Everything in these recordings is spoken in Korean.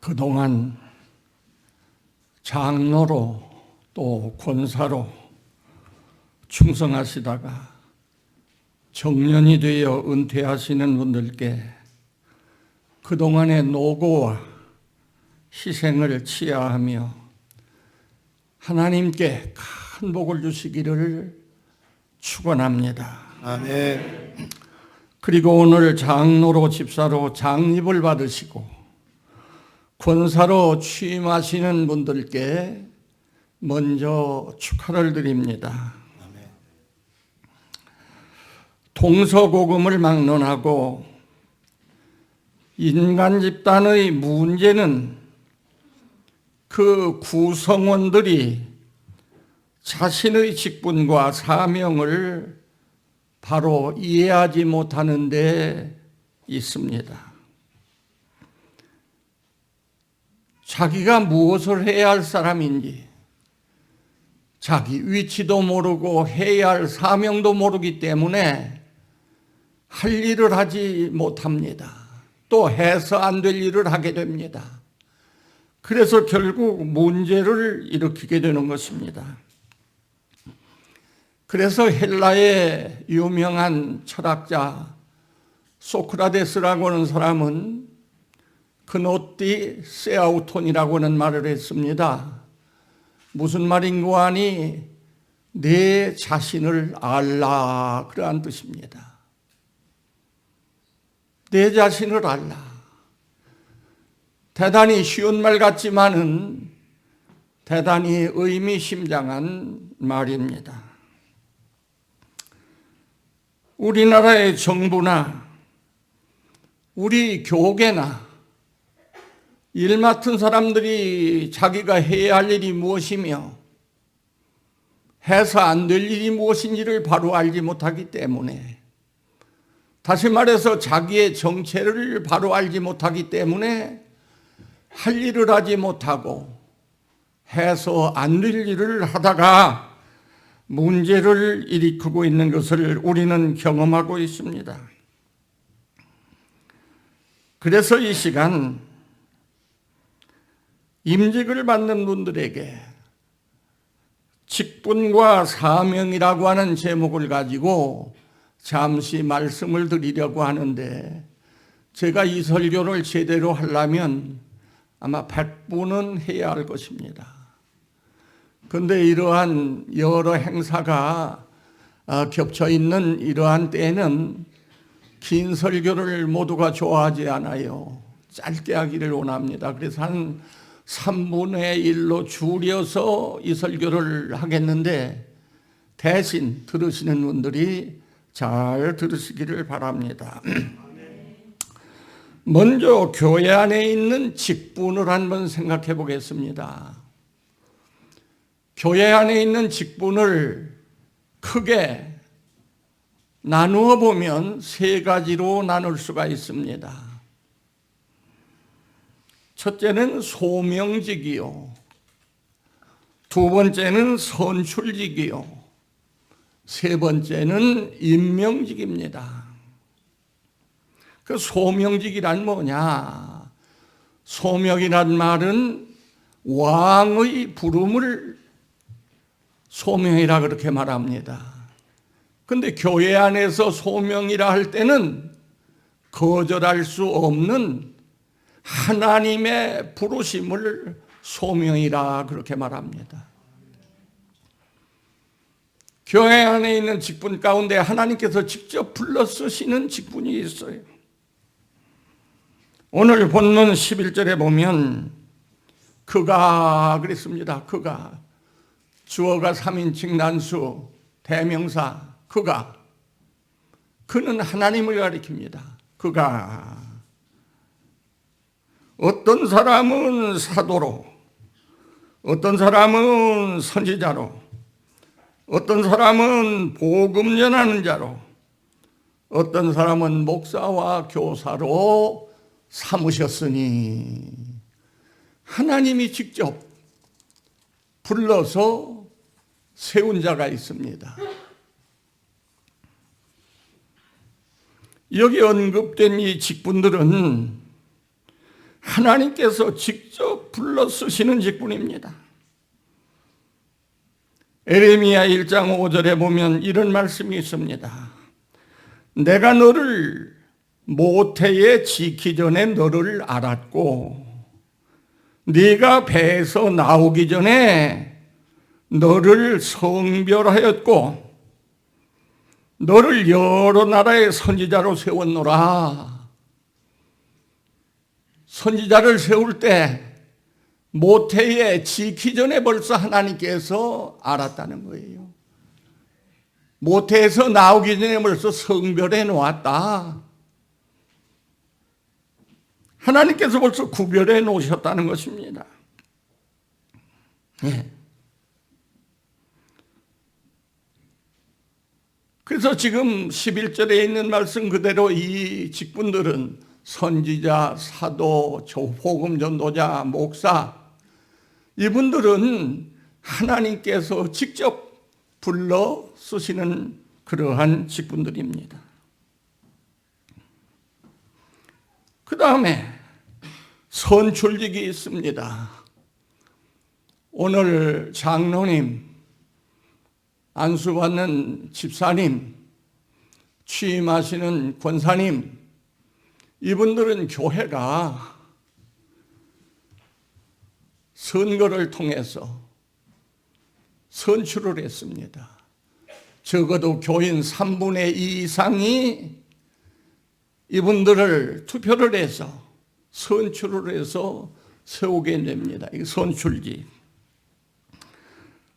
그동안 장로로 또 권사로 충성하시다가 정년이 되어 은퇴하시는 분들께 그동안의 노고와 희생을 치하하며 하나님께 큰 복을 주시기를 축원합니다. 아멘. 그리고 오늘 장로로 집사로 장립을 받으시고 권사로 취임하시는 분들께 먼저 축하를 드립니다. 동서고금을 막론하고 인간 집단의 문제는 그 구성원들이 자신의 직분과 사명을 바로 이해하지 못하는 데 있습니다. 자기가 무엇을 해야 할 사람인지, 자기 위치도 모르고 해야 할 사명도 모르기 때문에 할 일을 하지 못합니다. 또 해서 안 될 일을 하게 됩니다. 그래서 결국 문제를 일으키게 되는 것입니다. 그래서 헬라의 유명한 철학자 소크라테스라고 하는 사람은 그노띠 세아우톤이라고 하는 말을 했습니다. 무슨 말인고 하니 내 자신을 알라, 그러한 뜻입니다. 내 자신을 알라. 대단히 쉬운 말 같지만은 대단히 의미심장한 말입니다. 우리나라의 정부나 우리 교계나 일 맡은 사람들이 자기가 해야 할 일이 무엇이며 해서 안 될 일이 무엇인지를 바로 알지 못하기 때문에, 다시 말해서 자기의 정체를 바로 알지 못하기 때문에 할 일을 하지 못하고 해서 안 될 일을 하다가 문제를 일으키고 있는 것을 우리는 경험하고 있습니다. 그래서 이 시간 임직을 받는 분들에게 직분과 사명이라고 하는 제목을 가지고 잠시 말씀을 드리려고 하는데, 제가 이 설교를 제대로 하려면 아마 100분은 해야 할 것입니다. 그런데 이러한 여러 행사가 겹쳐 있는 이러한 때에는 긴 설교를 모두가 좋아하지 않아요. 짧게 하기를 원합니다. 그래서 한 3분의 1로 줄여서 이 설교를 하겠는데, 대신 들으시는 분들이 잘 들으시기를 바랍니다. 먼저 교회 안에 있는 직분을 한번 생각해 보겠습니다. 교회 안에 있는 직분을 크게 나누어 보면 세 가지로 나눌 수가 있습니다. 첫째는 소명직이요, 두 번째는 선출직이요, 세 번째는 임명직입니다. 그 소명직이란 뭐냐? 소명이란 말은 왕의 부름을 소명이라 그렇게 말합니다. 그런데 교회 안에서 소명이라 할 때는 거절할 수 없는 하나님의 부르심을 소명이라 그렇게 말합니다. 교회 안에 있는 직분 가운데 하나님께서 직접 불러 쓰시는 직분이 있어요. 오늘 본문 11절에 보면 그가 그랬습니다. 그가, 주어가 3인칭 난수 대명사 그가, 그는 하나님을 가리킵니다. 그가 어떤 사람은 사도로, 어떤 사람은 선지자로, 어떤 사람은 복음 전하는 자로, 어떤 사람은 목사와 교사로 삼으셨으니, 하나님이 직접 불러서 세운 자가 있습니다. 여기 언급된 이 직분들은 하나님께서 직접 불러 쓰시는 직분입니다. 에레미야 1장 5절에 보면 이런 말씀이 있습니다. 내가 너를 모태에 지기 전에 너를 알았고 네가 배에서 나오기 전에 너를 성별하였고 너를 여러 나라의 선지자로 세웠노라. 선지자를 세울 때 모태에 지기 전에 벌써 하나님께서 알았다는 거예요. 모태에서 나오기 전에 벌써 성별해 놓았다. 하나님께서 벌써 구별해 놓으셨다는 것입니다. 네. 그래서 지금 11절에 있는 말씀 그대로 이 직분들은 선지자, 사도, 복음 전도자, 목사, 이분들은 하나님께서 직접 불러 쓰시는 그러한 직분들입니다. 그 다음에 선출직이 있습니다. 오늘 장로님, 안수받는 집사님, 취임하시는 권사님, 이분들은 교회가 선거를 통해서 선출을 했습니다. 적어도 교인 3분의 2 이상이 이분들을 투표를 해서 선출을 해서 세우게 됩니다. 이게 선출직.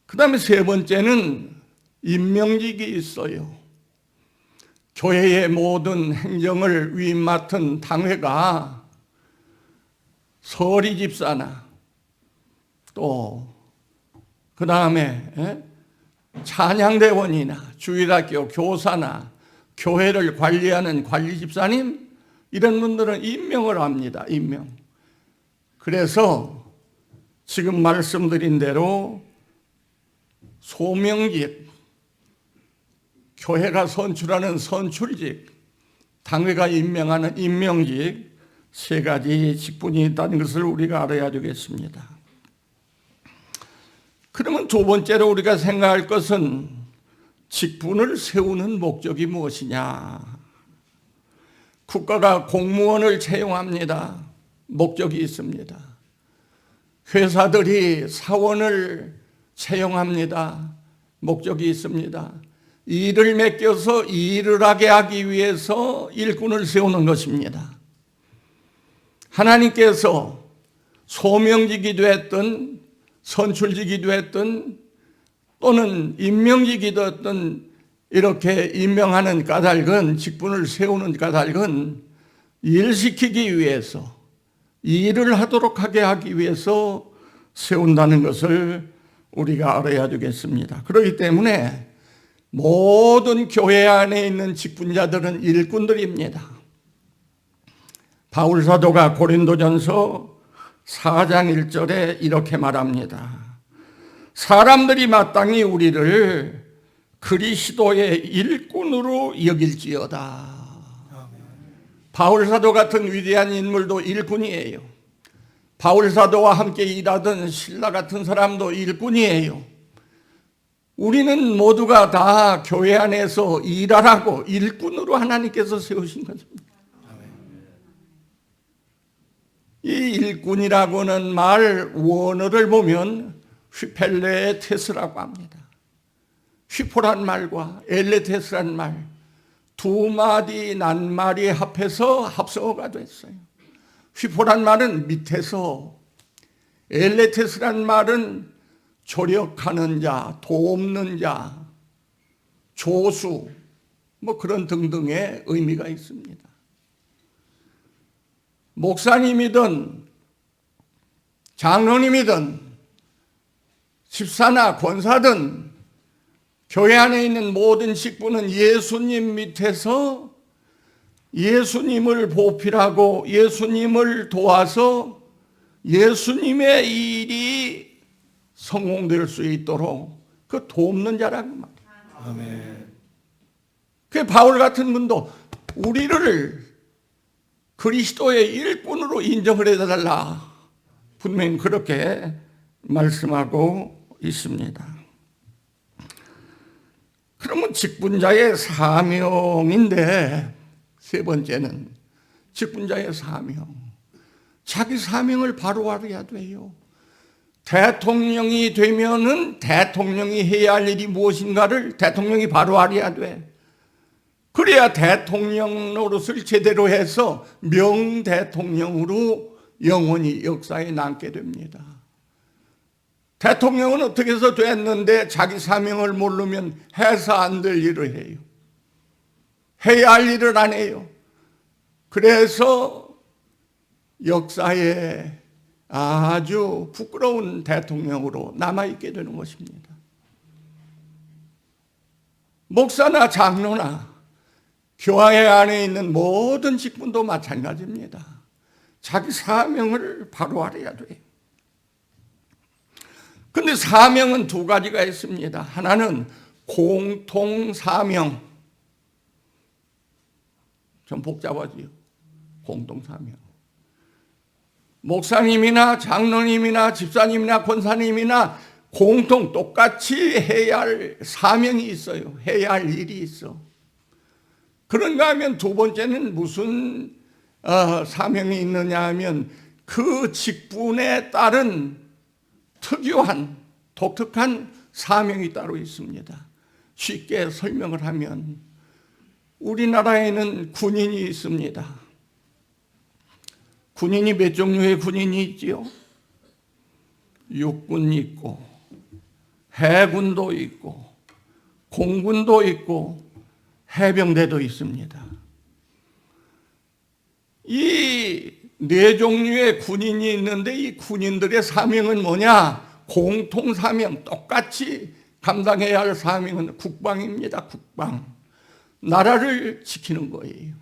그 다음에 세 번째는 임명직이 있어요. 교회의 모든 행정을 위임 맡은 당회가 서리 집사나 또 그 다음에 찬양대원이나 주일학교 교사나 교회를 관리하는 관리 집사님, 이런 분들은 임명을 합니다. 임명. 그래서 지금 말씀드린 대로 소명직, 교회가 선출하는 선출직, 당회가 임명하는 임명직, 세 가지 직분이 있다는 것을 우리가 알아야 되겠습니다. 그러면 두 번째로 우리가 생각할 것은 직분을 세우는 목적이 무엇이냐? 국가가 공무원을 채용합니다. 목적이 있습니다. 회사들이 사원을 채용합니다. 목적이 있습니다. 일을 맡겨서 일을 하게 하기 위해서 일꾼을 세우는 것입니다. 하나님께서 소명직이도 했던 선출직이도 했던 또는 임명직이도 했던 이렇게 임명하는 까닭은, 직분을 세우는 까닭은 일시키기 위해서, 일을 하도록 하게 하기 위해서 세운다는 것을 우리가 알아야 되겠습니다. 그렇기 때문에 모든 교회 안에 있는 직분자들은 일꾼들입니다. 바울 사도가 고린도전서 4장 1절에 이렇게 말합니다. 사람들이 마땅히 우리를 그리스도의 일꾼으로 여길지어다. 바울 사도 같은 위대한 인물도 일꾼이에요. 바울 사도와 함께 일하던 신라 같은 사람도 일꾼이에요. 우리는 모두가 다 교회 안에서 일하라고 일꾼으로 하나님께서 세우신 것입니다. 이 일꾼이라고는 말 원어를 보면 휘펠레테스라고 합니다. 휘포란 말과 엘레테스란 말, 두 마디 낱말이 합해서 합성어가 됐어요. 휘포란 말은 밑에서, 엘레테스란 말은 조력하는 자, 돕는 자, 조수, 뭐 그런 등등의 의미가 있습니다. 목사님이든 장로님이든 집사나 권사든 교회 안에 있는 모든 직분은 예수님 밑에서 예수님을 보필하고 예수님을 도와서 예수님의 일이 성공될 수 있도록 그 돕는 자라는 말이에요. 아멘. 그 바울 같은 분도 우리를 그리스도의 일꾼으로 인정을 해달라. 분명히 그렇게 말씀하고 있습니다. 그러면 직분자의 사명인데, 세 번째는 직분자의 사명. 자기 사명을 바로 알아야 돼요. 대통령이 되면은 대통령이 해야 할 일이 무엇인가를 대통령이 바로 알아야 돼. 그래야 대통령 노릇을 제대로 해서 명대통령으로 영원히 역사에 남게 됩니다. 대통령은 어떻게 해서 됐는데 자기 사명을 모르면 해서 안 될 일을 해요. 해야 할 일을 안 해요. 그래서 역사에 아주 부끄러운 대통령으로 남아있게 되는 것입니다. 목사나 장로나 교회 안에 있는 모든 직분도 마찬가지입니다. 자기 사명을 바로 알아야 돼요. 근데 사명은 두 가지가 있습니다. 하나는 공통사명. 좀 복잡하지요. 공통사명. 목사님이나 장로님이나 집사님이나 권사님이나 공통 똑같이 해야 할 사명이 있어요. 해야 할 일이 있어. 그런가 하면 두 번째는 무슨 사명이 있느냐 하면 그 직분에 따른 특유한 독특한 사명이 따로 있습니다. 쉽게 설명을 하면 우리나라에는 군인이 있습니다. 군인이 몇 종류의 군인이 있지요? 육군이 있고 해군도 있고 공군도 있고 해병대도 있습니다. 이 네 종류의 군인이 있는데 이 군인들의 사명은 뭐냐? 공통 사명, 똑같이 감당해야 할 사명은 국방입니다. 국방. 나라를 지키는 거예요.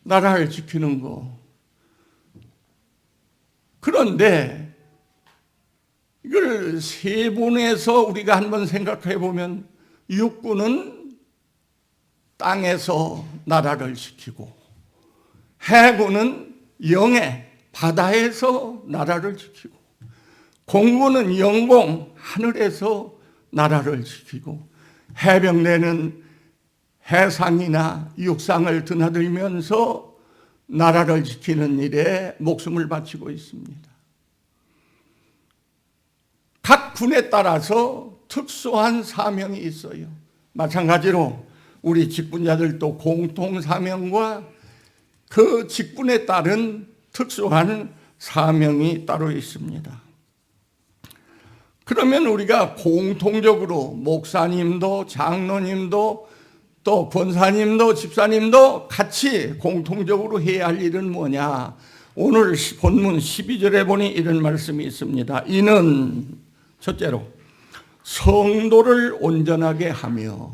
나라를 지키는 거. 그런데 이걸 세분해서 우리가 한번 생각해 보면 육군은 땅에서 나라를 지키고 해군은 영해 바다에서 나라를 지키고 공군은 영공 하늘에서 나라를 지키고 해병대는 해상이나 육상을 드나들면서 나라를 지키는 일에 목숨을 바치고 있습니다. 각 군에 따라서 특수한 사명이 있어요. 마찬가지로 우리 직분자들도 공통 사명과 그 직분에 따른 특수한 사명이 따로 있습니다. 그러면 우리가 공통적으로 목사님도 장로님도 또 권사님도 집사님도 같이 공통적으로 해야 할 일은 뭐냐? 오늘 본문 12절에 보니 이런 말씀이 있습니다. 이는 첫째로 성도를 온전하게 하며,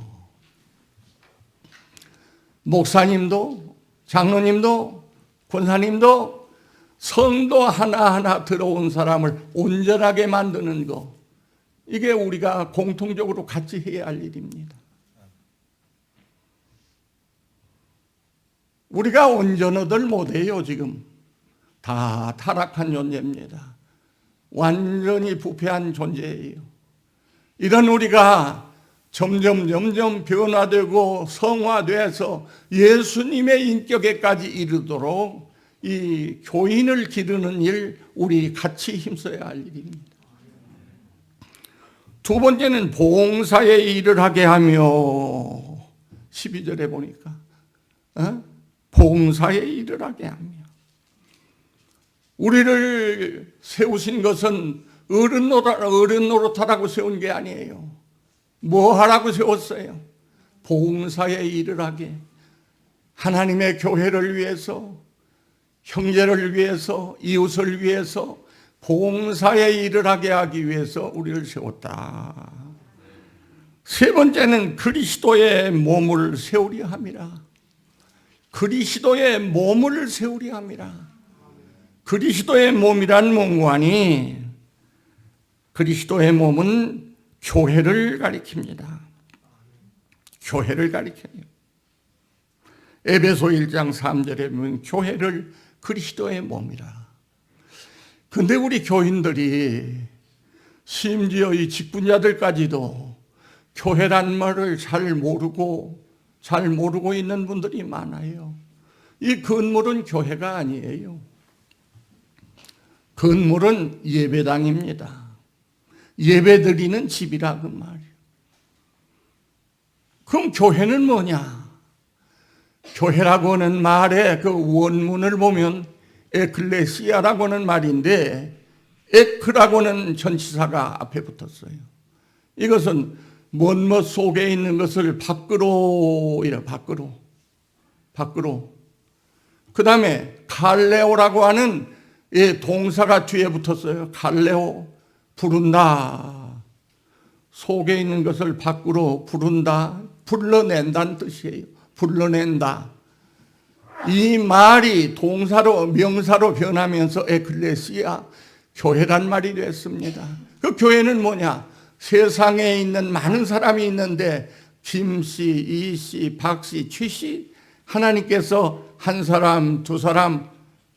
목사님도 장로님도 권사님도 성도 하나하나 들어온 사람을 온전하게 만드는 것, 이게 우리가 공통적으로 같이 해야 할 일입니다. 우리가 온전하들 못해요. 지금 다 타락한 존재입니다. 완전히 부패한 존재예요. 이런 우리가 점점 변화되고 성화돼서 예수님의 인격에까지 이르도록 이 교인을 기르는 일, 우리 같이 힘써야 할 일입니다. 두 번째는 봉사의 일을 하게 하며, 12절에 보니까 봉사의 일을 하게 하며, 우리를 세우신 것은 어른 노릇하라고 세운 게 아니에요. 뭐 하라고 세웠어요? 봉사의 일을 하게, 하나님의 교회를 위해서, 형제를 위해서, 이웃을 위해서 봉사의 일을 하게 하기 위해서 우리를 세웠다. 세 번째는 그리스도의 몸을 세우려 함이라. 그리스도의 몸을 세우려 함이라. 그리스도의 몸이란 문구하니 그리스도의 몸은 교회를 가리킵니다. 교회를 가리켜요. 에베소 1장 3절에 보면 교회를 그리스도의 몸이라. 근데 우리 교인들이 심지어 이 직분자들까지도 교회란 말을 잘 모르고 있는 분들이 많아요. 이 건물은 교회가 아니에요. 건물은 예배당입니다. 예배드리는 집이라 그 말이에요. 그럼 교회는 뭐냐? 교회라고 하는 말의 그 원문을 보면 에클레시아라고 하는 말인데 에크라고 하는 전치사가 앞에 붙었어요. 이것은 뭔뭐 속에 있는 것을 밖으로 그 다음에 칼레오라고 하는 동사가 뒤에 붙었어요. 칼레오, 부른다. 속에 있는 것을 밖으로 부른다, 불러낸다는 뜻이에요. 불러낸다. 이 말이 동사로 명사로 변하면서 에클레시아, 교회란 말이 됐습니다. 그 교회는 뭐냐? 세상에 있는 많은 사람이 있는데 김씨, 이씨, 박씨, 최씨 하나님께서 한 사람, 두 사람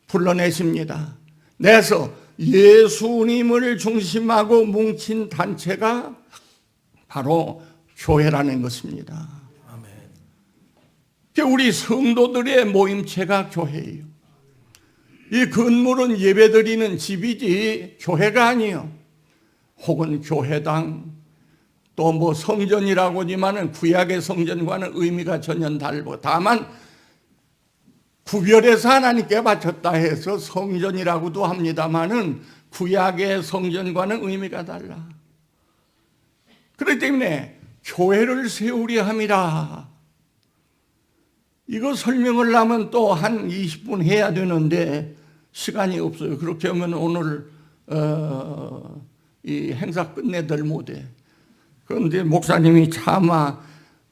불러내십니다. 내서 예수님을 중심하고 뭉친 단체가 바로 교회라는 것입니다. 우리 성도들의 모임체가 교회예요. 이 건물은 예배드리는 집이지 교회가 아니에요. 혹은 교회당, 또 뭐 성전이라고 하지만은 구약의 성전과는 의미가 전혀 다르고, 다만 구별해서 하나님께 바쳤다 해서 성전이라고도 합니다만은 구약의 성전과는 의미가 달라. 그렇기 때문에 교회를 세우려 함이라. 이거 설명을 하면 또 한 20분 해야 되는데 시간이 없어요. 그렇게 하면 오늘 이 행사 끝내들 못해. 그런데 목사님이 차마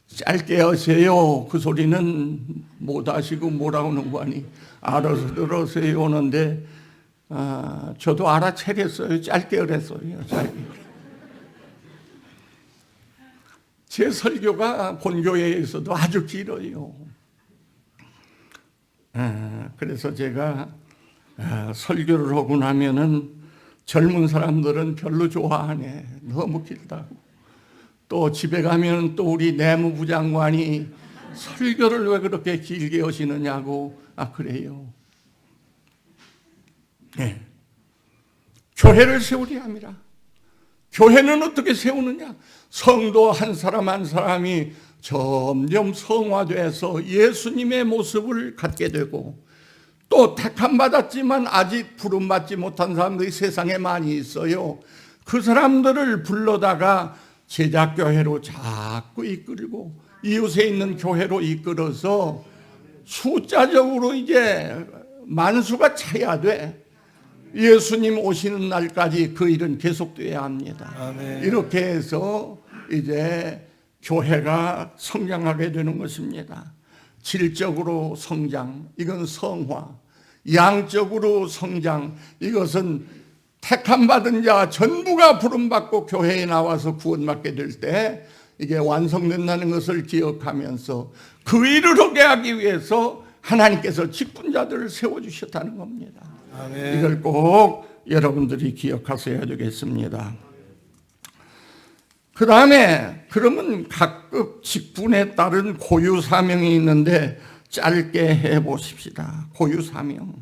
짧게 하세요. 그 소리는 못 하시고 뭐라고 하는 거 아니. 알아서 들으세요 오는데 저도 알아채렸어요. 짧게 그랬어요. 짧게. 제 설교가 본교회에서도 아주 길어요. 그래서 제가 설교를 하고 나면은 젊은 사람들은 별로 좋아하네. 너무 길다고. 또 집에 가면 또 우리 내무부 장관이 설교를 왜 그렇게 길게 하시느냐고. 그래요. 네. 교회를 세우려 합니다. 교회는 어떻게 세우느냐? 성도 한 사람 한 사람이 점점 성화돼서 예수님의 모습을 갖게 되고, 또 택함 받았지만 아직 부름 받지 못한 사람들이 세상에 많이 있어요. 그 사람들을 불러다가 제자교회로 자꾸 이끌고 이웃에 있는 교회로 이끌어서 숫자적으로 이제 만수가 차야 돼. 예수님 오시는 날까지 그 일은 계속돼야 합니다. 아멘. 이렇게 해서 이제 교회가 성장하게 되는 것입니다. 질적으로 성장, 이건 성화. 양적으로 성장, 이것은 택함 받은 자 전부가 부름받고 교회에 나와서 구원받게 될 때 이게 완성된다는 것을 기억하면서 그 일을 하게 하기 위해서 하나님께서 직분자들을 세워주셨다는 겁니다. 아멘. 이걸 꼭 여러분들이 기억하셔야 되겠습니다. 그 다음에 그러면 각급 직분에 따른 고유 사명이 있는데 짧게 해보십시다. 고유 사명.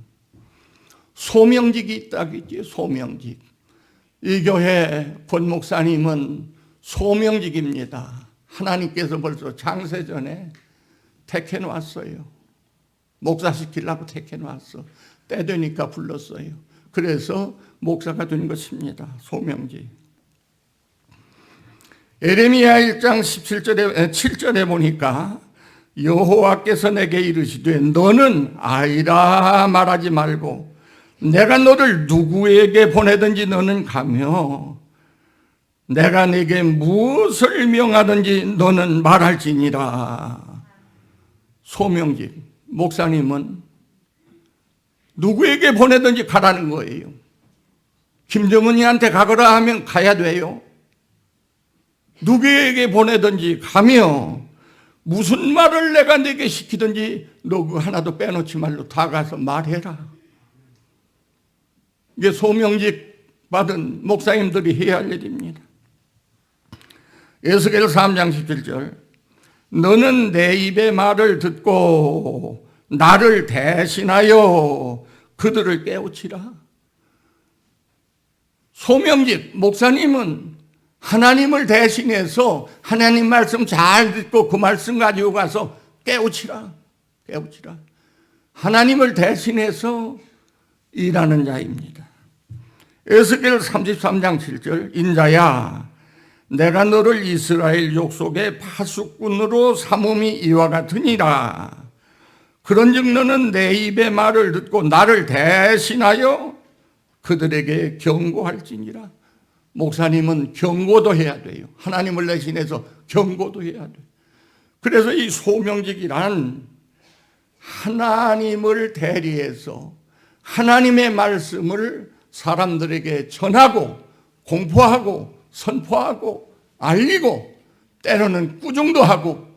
소명직이 있다겠지. 소명직. 이 교회 권 목사님은 소명직입니다. 하나님께서 벌써 장세전에 택해놨어요. 목사시키려고 택해놨어. 때 되니까 불렀어요. 그래서 목사가 된 것입니다. 소명직. 에레미야 1장 7절에 보니까 여호와께서 내게 이르시되 너는 아이라 말하지 말고 내가 너를 누구에게 보내든지 너는 가며 내가 네게 무엇을 명하든지 너는 말할지니라. 소명직. 목사님은 누구에게 보내든지 가라는 거예요. 김정은이한테 가거라 하면 가야 돼요. 누구에게 보내든지 가며 무슨 말을 내가 네게 시키든지 너 그거 하나도 빼놓지 말고 다 가서 말해라. 이게 소명직 받은 목사님들이 해야 할 일입니다. 에스겔 3장 17절 너는 내 입의 말을 듣고 나를 대신하여 그들을 깨우치라. 소명직 목사님은 하나님을 대신해서 하나님 말씀 잘 듣고 그 말씀 가지고 가서 깨우치라. 깨우치라. 하나님을 대신해서 일하는 자입니다. 에스겔 33장 7절 인자야 내가 너를 이스라엘 족속의 파수꾼으로 삼음이 이와 같으니라. 그런즉 너는 내 입의 말을 듣고 나를 대신하여 그들에게 경고할지니라. 목사님은 경고도 해야 돼요. 하나님을 대신해서 경고도 해야 돼요. 그래서 이 소명직이란 하나님을 대리해서 하나님의 말씀을 사람들에게 전하고 공포하고 선포하고 알리고 때로는 꾸중도 하고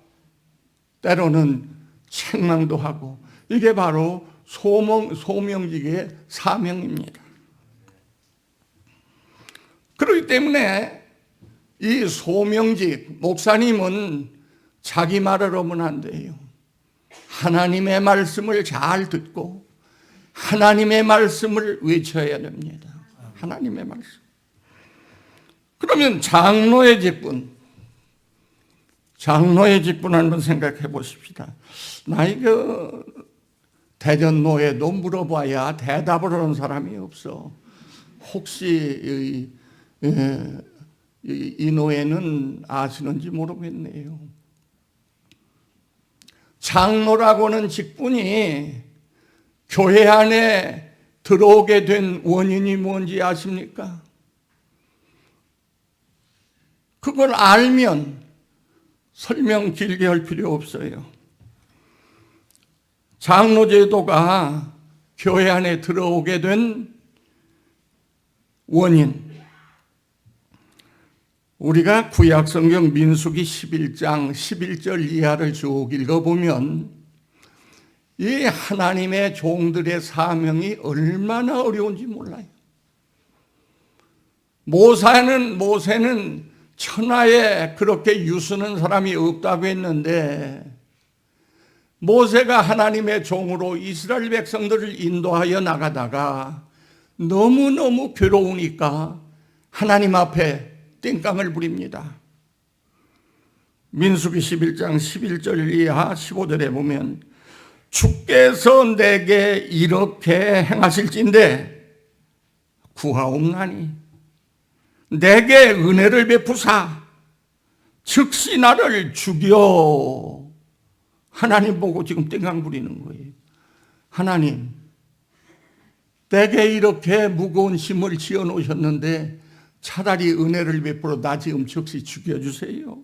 때로는 책망도 하고 이게 바로 소명직의 사명입니다. 그렇기 때문에 이 소명직 목사님은 자기 말을 하면 안 돼요. 하나님의 말씀을 잘 듣고 하나님의 말씀을 외쳐야 됩니다. 하나님의 말씀. 그러면 장로의 직분 한번 생각해 보십시다. 나 이거 대전노예도 물어봐야 대답을 하는 사람이 없어. 혹시 이 노예는 아시는지 모르겠네요. 장로라고는 직분이 교회 안에 들어오게 된 원인이 뭔지 아십니까? 그걸 알면 설명 길게 할 필요 없어요. 장로제도가 교회 안에 들어오게 된 원인. 우리가 구약성경 민수기 11장 11절 이하를 쭉 읽어보면 이 하나님의 종들의 사명이 얼마나 어려운지 몰라요. 모세는 천하에 그렇게 유수는 사람이 없다고 했는데 모세가 하나님의 종으로 이스라엘 백성들을 인도하여 나가다가 너무너무 괴로우니까 하나님 앞에 땡깡을 부립니다. 민수기 11장 11절 이하 15절에 보면 주께서 내게 이렇게 행하실진대 구하옵나니 내게 은혜를 베푸사 즉시 나를 죽여. 하나님 보고 지금 땡깡 부리는 거예요. 하나님 내게 이렇게 무거운 짐을 지어 놓으셨는데 차라리 은혜를 베풀어 나 지금 즉시 죽여주세요.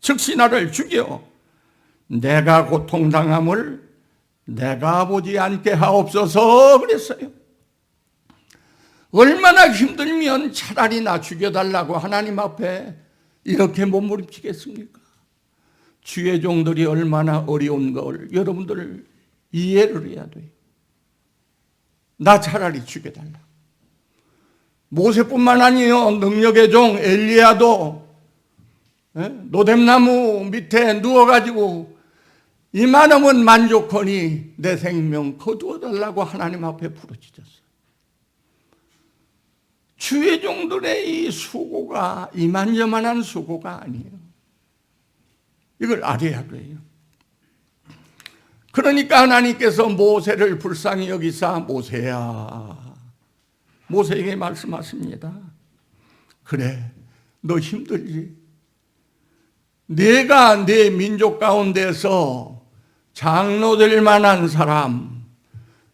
즉시 나를 죽여. 내가 고통당함을 내가 보지 않게 하옵소서 그랬어요. 얼마나 힘들면 차라리 나 죽여달라고 하나님 앞에 이렇게 몸부림치겠습니까? 주의 종들이 얼마나 어려운 걸 여러분들 이해를 해야 돼요. 나 차라리 죽여달라. 모세뿐만 아니요 능력의 종 엘리야도 노뎀나무 밑에 누워가지고 이만하면 만족하니 내 생명 거두어달라고 하나님 앞에 부르짖었어요. 주의 종들의 이 수고가 이만저만한 수고가 아니에요. 이걸 알아야 돼요. 그러니까 하나님께서 모세를 불쌍히 여기사 모세야 모세에게 말씀하십니다. 그래 너 힘들지? 네가 네 민족 가운데서 장로 될 만한 사람,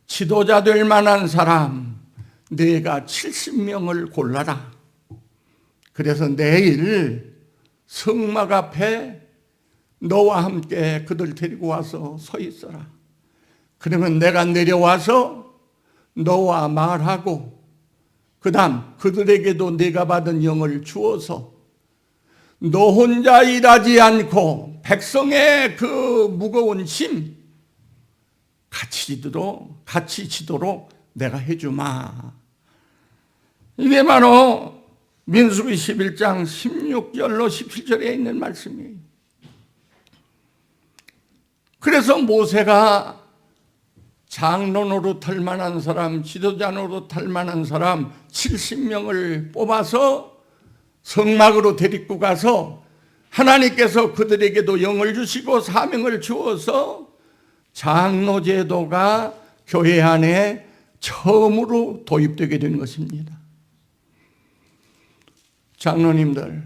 지도자 될 만한 사람 네가 70명을 골라라. 그래서 내일 성막 앞에 너와 함께 그들 데리고 와서 서 있어라. 그러면 내가 내려와서 너와 말하고 그 다음 그들에게도 네가 받은 영을 주어서 너 혼자 일하지 않고 백성의 그 무거운 짐 같이 지도록 내가 해주마. 이게 바로 민수기 11장 16절로 17절에 있는 말씀이에요. 그래서 모세가 장로 노릇할 만한 사람, 지도자 노릇할 만한 사람 70명을 뽑아서 성막으로 데리고 가서 하나님께서 그들에게도 영을 주시고 사명을 주어서 장로 제도가 교회 안에 처음으로 도입되게 된 것입니다. 장로님들,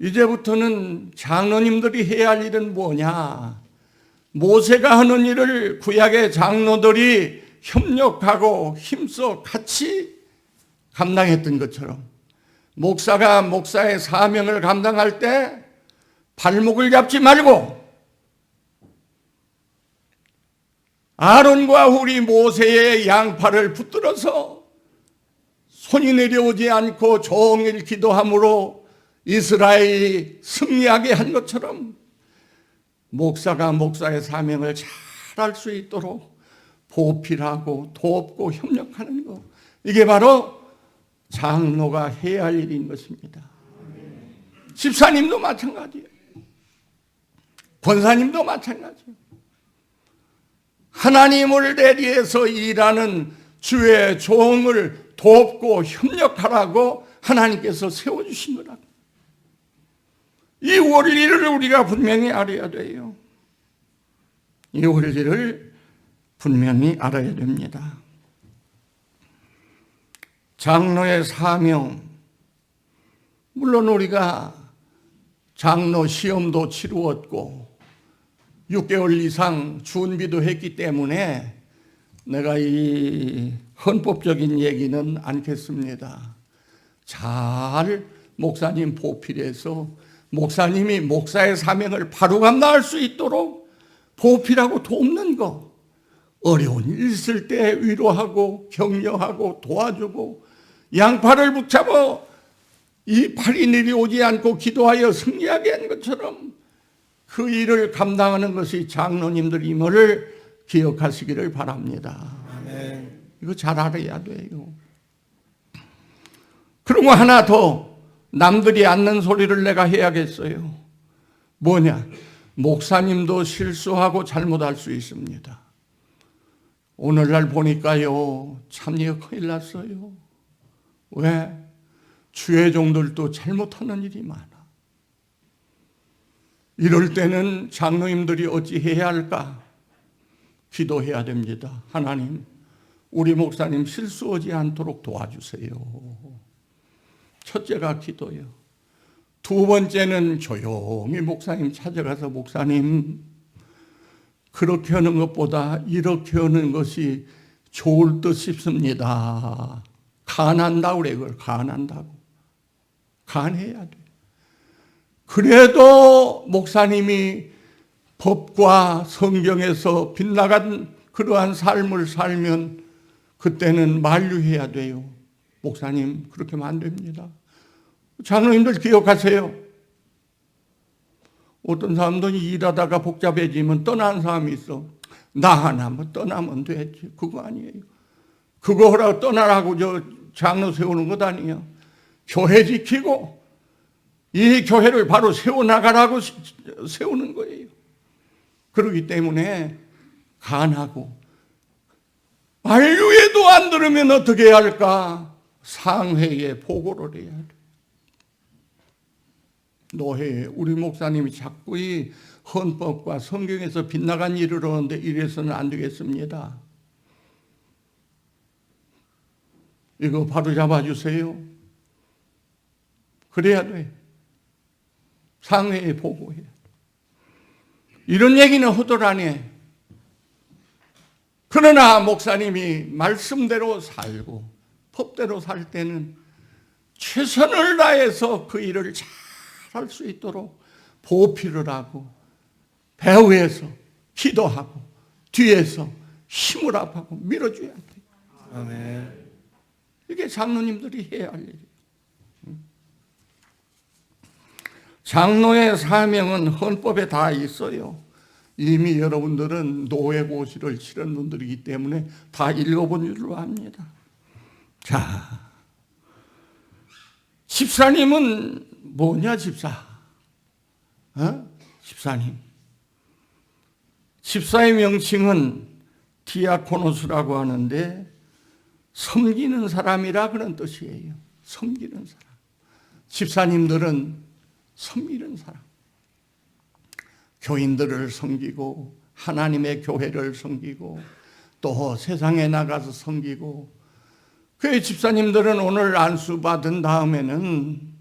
이제부터는 장로님들이 해야 할 일은 뭐냐? 모세가 하는 일을 구약의 장로들이 협력하고 힘써 같이 감당했던 것처럼 목사가 목사의 사명을 감당할 때 발목을 잡지 말고 아론과 우리 모세의 양팔을 붙들어서 손이 내려오지 않고 종일 기도함으로 이스라엘이 승리하게 한 것처럼 목사가 목사의 사명을 잘할 수 있도록 보필하고 돕고 협력하는 것, 이게 바로 장로가 해야 할 일인 것입니다. 집사님도 마찬가지예요. 권사님도 마찬가지예요. 하나님을 대리해서 일하는 주의 종을 돕고 협력하라고 하나님께서 세워주신 거라고. 이 원리를 우리가 분명히 알아야 돼요. 이 원리를 분명히 알아야 됩니다. 장로의 사명, 물론 우리가 장로 시험도 치루었고 6개월 이상 준비도 했기 때문에 내가 이 헌법적인 얘기는 않겠습니다. 잘 목사님 보필해서 목사님이 목사의 사명을 바로 감당할 수 있도록 보필하고 돕는 거, 어려운 일 있을 때 위로하고 격려하고 도와주고 양팔을 붙잡아 이 팔이 내려오지 않고 기도하여 승리하게 한 것처럼 그 일을 감당하는 것이 장로님들임을 기억하시기를 바랍니다. 아멘. 이거 잘 알아야 돼요. 그리고 하나 더, 남들이 않는 소리를 내가 해야겠어요. 뭐냐? 목사님도 실수하고 잘못할 수 있습니다. 오늘날 보니까요, 참 이거 큰일 났어요. 왜? 주의 종들도 잘못하는 일이 많아. 이럴 때는 장로님들이 어찌 해야 할까? 기도해야 됩니다. 하나님, 우리 목사님 실수하지 않도록 도와주세요. 첫째가 기도요. 두 번째는 조용히 목사님 찾아가서 목사님, 그렇게 하는 것보다 이렇게 하는 것이 좋을 듯 싶습니다. 간한다고 그래, 그걸 간한다고. 간해야 돼. 그래도 목사님이 법과 성경에서 빗나간 그러한 삶을 살면 그때는 만류해야 돼요. 목사님, 그렇게 하면 안 됩니다. 장로님들 기억하세요. 어떤 사람들은 일하다가 복잡해지면 떠나는 사람이 있어. 나 하나만 떠나면 되지. 그거 아니에요. 그거 하라고 떠나라고 저 장로 세우는 것 아니에요. 교회 지키고 이 교회를 바로 세워나가라고 세우는 거예요. 그렇기 때문에 간하고, 만류에도 안 들으면 어떻게 해야 할까? 상회에 보고를 해야 돼. 노회에 우리 목사님이 자꾸 이 헌법과 성경에서 빗나간 일을 하는데 이래서는 안 되겠습니다. 이거 바로 잡아주세요. 그래야 돼. 상회에 보고해야 돼. 이런 얘기는 허도라네. 그러나 목사님이 말씀대로 살고 법대로 살 때는 최선을 다해서 그 일을 잘 할 수 있도록 보필을 하고 배후에서 기도하고 뒤에서 힘을 합하고 밀어줘야 돼. 아멘. 이게 장로님들이 해야 할 일이에요. 장로의 사명은 헌법에 다 있어요. 이미 여러분들은 노예고시를 치른 분들이기 때문에 다 읽어본 줄로 압니다. 자, 집사님은 뭐냐, 집사? 집사님. 집사의 명칭은 디아코노스라고 하는데 섬기는 사람이라 그런 뜻이에요. 섬기는 사람. 집사님들은 섬기는 사람. 교인들을 섬기고 하나님의 교회를 섬기고 또 세상에 나가서 섬기고, 그 집사님들은 오늘 안수받은 다음에는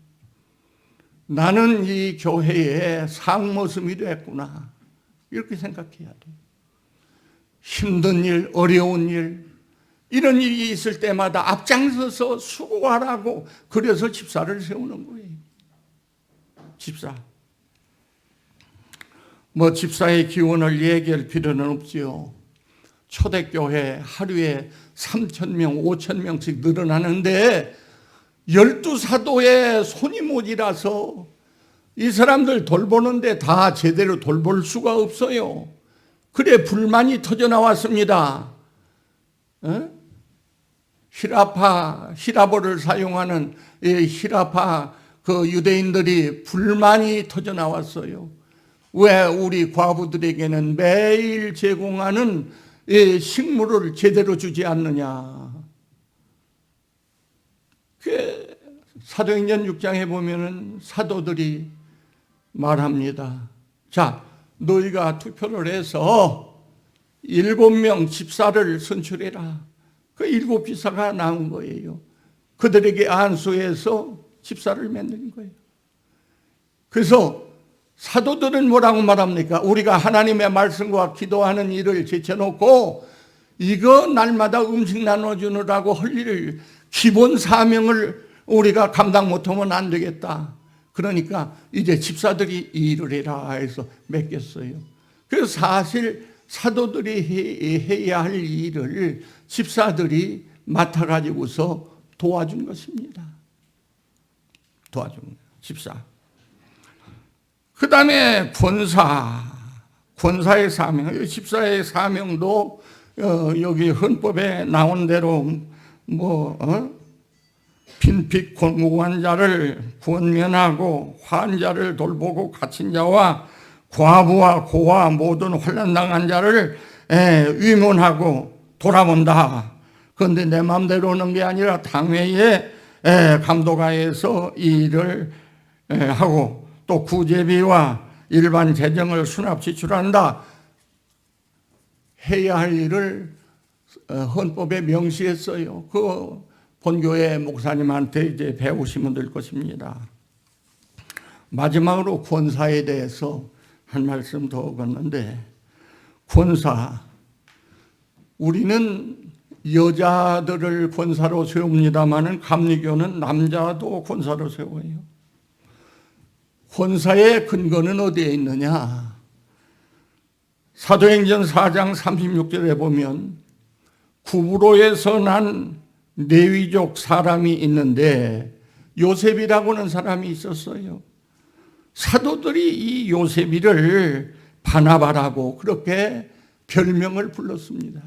나는 이 교회의 상모섬이 됐구나, 이렇게 생각해야 돼요. 힘든 일, 어려운 일, 이런 일이 있을 때마다 앞장서서 수고하라고, 그래서 집사를 세우는 거예요. 집사. 뭐 집사의 기원을 얘기할 필요는 없지요. 초대교회 하루에 3,000명, 5,000명씩 늘어나는데 12사도의 손이 모자라서 이 사람들 돌보는데 다 제대로 돌볼 수가 없어요. 그래 불만이 터져 나왔습니다. 히라보를 사용하는 히라파 그 유대인들이 불만이 터져 나왔어요. 왜 우리 과부들에게는 매일 제공하는 식물을 제대로 주지 않느냐. 사도행전 6장에 보면은 사도들이 말합니다. 자, 너희가 투표를 해서 7명 집사를 선출해라. 그 7 집사가 나온 거예요. 그들에게 안수해서 집사를 만든 거예요. 그래서 사도들은 뭐라고 말합니까? 우리가 하나님의 말씀과 기도하는 일을 제쳐놓고 이거 날마다 음식 나눠주느라고 할 일을, 기본 사명을 우리가 감당 못하면 안 되겠다. 그러니까 이제 집사들이 이 일을 해라 해서 맡겼어요. 그래서 사실 사도들이 해야 할 일을 집사들이 맡아가지고서 도와준 것입니다. 도와준 거예요, 집사. 그 다음에 권사의 사명, 집사의 사명도 여기 헌법에 나온 대로 빈핍 공고한 자를 권면하고 환자를 돌보고 갇힌 자와 과부와 고아 모든 환난 당한 자를 위문하고 돌아본다. 그런데 내 마음대로 오는 게 아니라 당회에 감독하에서 이 일을 하고 또 구제비와 일반 재정을 수납 지출한다. 해야 할 일을 헌법에 명시했어요. 그 본교회 목사님한테 이제 배우시면 될 것입니다. 마지막으로 권사에 대해서 한 말씀 더 얻었는데, 권사, 우리는 여자들을 권사로 세웁니다마는 감리교는 남자도 권사로 세워요. 권사의 근거는 어디에 있느냐? 사도행전 4장 36절에 보면 구브로에서 난 레위족 사람이 있는데 요셉이라고 하는 사람이 있었어요. 사도들이 이 요셉이를 바나바라고 그렇게 별명을 불렀습니다.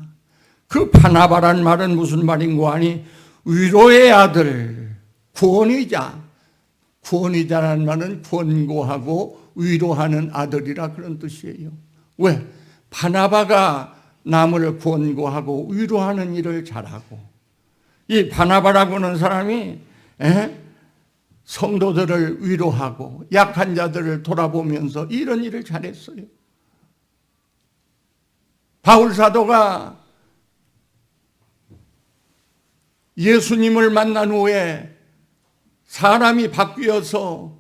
그 바나바란 말은 무슨 말인고 하니 위로의 아들, 구원이자라는 말은 권고하고 위로하는 아들이라 그런 뜻이에요. 왜? 바나바가 남을 권고하고 위로하는 일을 잘하고, 이 바나바라고 하는 사람이 성도들을 위로하고 약한 자들을 돌아보면서 이런 일을 잘했어요. 바울 사도가 예수님을 만난 후에 사람이 바뀌어서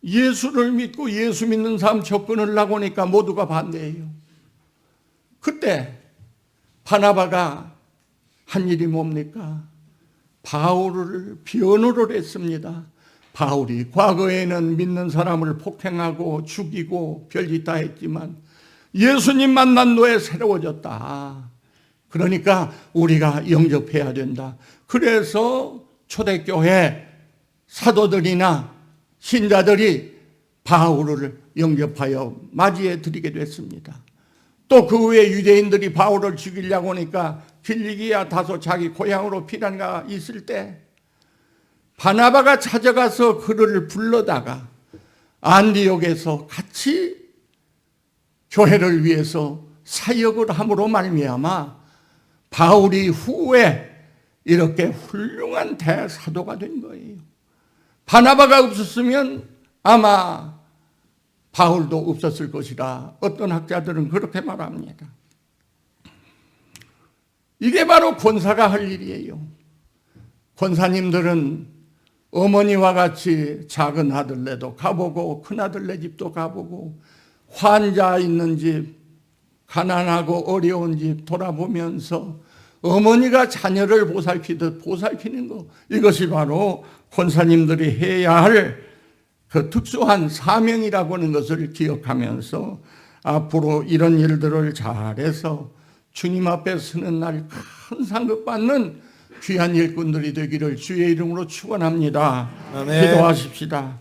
예수를 믿고 예수 믿는 사람 접근하려고 하니까 모두가 반대해요. 그때 바나바가 한 일이 뭡니까? 바울을 변호를 했습니다. 바울이 과거에는 믿는 사람을 폭행하고 죽이고 별짓 다 했지만 예수님 만난 후에 새로워졌다. 그러니까 우리가 영접해야 된다. 그래서 초대교회 사도들이나 신자들이 바울을 영접하여 맞이해 드리게 됐습니다. 또 그 후에 유대인들이 바울을 죽이려고 하니까 길리기아 다소 자기 고향으로 피난가 있을 때 바나바가 찾아가서 그를 불러다가 안디옥에서 같이 교회를 위해서 사역을 함으로 말미암아 바울이 후에 이렇게 훌륭한 대사도가 된 거예요. 바나바가 없었으면 아마 바울도 없었을 것이라 어떤 학자들은 그렇게 말합니다. 이게 바로 권사가 할 일이에요. 권사님들은 어머니와 같이 작은 아들네도 가보고 큰아들네 집도 가보고 환자 있는 집, 가난하고 어려운 집 돌아보면서 어머니가 자녀를 보살피듯 보살피는 거, 이것이 바로 권사님들이 해야 할 그 특수한 사명이라고 하는 것을 기억하면서 앞으로 이런 일들을 잘해서 주님 앞에 서는 날 큰 상급 받는 귀한 일꾼들이 되기를 주의 이름으로 축원합니다. 아멘. 기도하십시다.